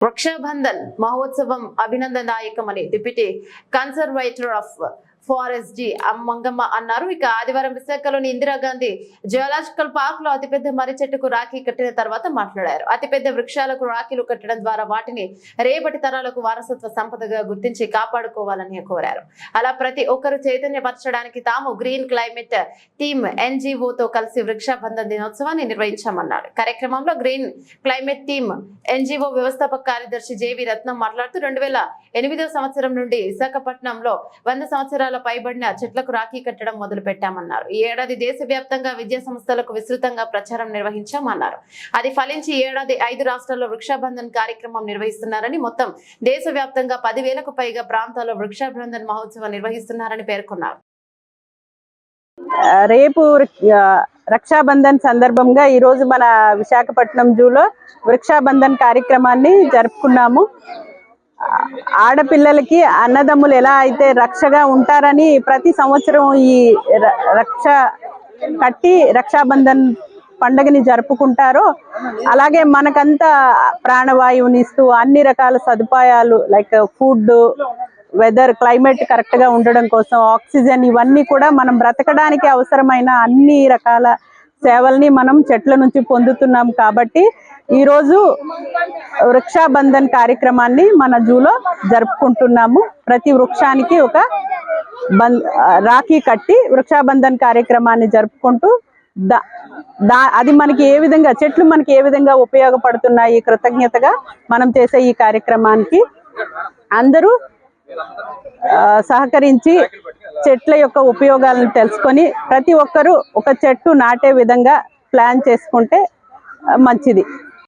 రక్షాబంధన్ మహోత్సవం అభినందనదాయకమని deputy conservator of forest G Mangamma అన్నారు. ఇక ఆదివారం విశాఖలోని ఇందిరాగాంధీ జియోలాజికల్ పార్క్ లో అతిపెద్ద మర్రి చెట్టుకు రాఖీ కట్టిన తర్వాత మాట్లాడారు. అతిపెద్ద వృక్షాలకు రాఖీలు కట్టడం ద్వారా వాటిని రేపటి తరాలకు వారసత్వ సంపదగా గుర్తించి కాపాడుకోవాలని కోరారు. అలా ప్రతి ఒక్కరు చైతన్యపరచడానికి తాము గ్రీన్ క్లైమేట్ టీమ్ ఎన్జిఓతో కలిసి వృక్షాబంధన్ దినోత్సవాన్ని నిర్వహించామన్నారు. కార్యక్రమంలో గ్రీన్ క్లైమేట్ టీమ్ ఎన్జిఓ వ్యవస్థాపక కార్యదర్శి జేవి రత్నం మాట్లాడుతూ 2008 సంవత్సరం నుండి విశాఖపట్నంలో 100 సంవత్సరాల పైబడిన చెట్లకు రాఖీ కట్టడం మొదలు పెట్టామన్నారు. ఈ ఏడాది దేశవ్యాప్తంగా విద్యా సంస్థలకు విస్తృతంగా ప్రచారం నిర్వహించామన్నారు. అది ఫలించి ఈ ఏడాది 5 రాష్ట్రాల్లో వృక్షాబంధన్ కార్యక్రమం నిర్వహిస్తున్నారని, మొత్తం దేశవ్యాప్తంగా 10,000కు పైగా ప్రాంతాల్లో వృక్షాబంధన్ మహోత్సవం నిర్వహిస్తున్నారని పేర్కొన్నారు. రేపు రక్షాబంధన్ సందర్భంగా ఈ రోజు మన విశాఖపట్నం జూలో వృక్షాబంధన్ కార్యక్రమాన్ని జరుపుకున్నాము. ఆడపిల్లలకి అన్నదమ్ములు ఎలా అయితే రక్షగా ఉంటారని ప్రతి సంవత్సరం ఈ రక్ష కట్టి రక్షాబంధన్ పండుగని జరుపుకుంటారో, అలాగే మనకంతా ప్రాణవాయువునిస్తూ అన్ని రకాల సదుపాయాలు like food, weather, climate correct గా ఉండడం కోసం ఆక్సిజన్, ఇవన్నీ కూడా మనం బ్రతకడానికి అవసరమైన అన్ని రకాల సేవల్ని మనం చెట్ల నుంచి పొందుతున్నాం. కాబట్టి ఈరోజు వృక్షాబంధన్ కార్యక్రమాన్ని మన జూలో జరుపుకుంటున్నాము. ప్రతి వృక్షానికి ఒక రాఖీ కట్టి వృక్షాబంధన్ కార్యక్రమాన్ని జరుపుకుంటూ అది మనకి ఏ విధంగా, చెట్లు మనకి ఏ విధంగా ఉపయోగపడుతున్నాయి కృతజ్ఞతగా మనం చేసే ఈ కార్యక్రమానికి అందరూ సహకరించి చెట్ల యొక్క ఉపయోగాలను తెలుసుకొని ప్రతి ఒక్కరూ ఒక చెట్టు నాటే విధంగా ప్లాన్ చేసుకుంటే మంచిది.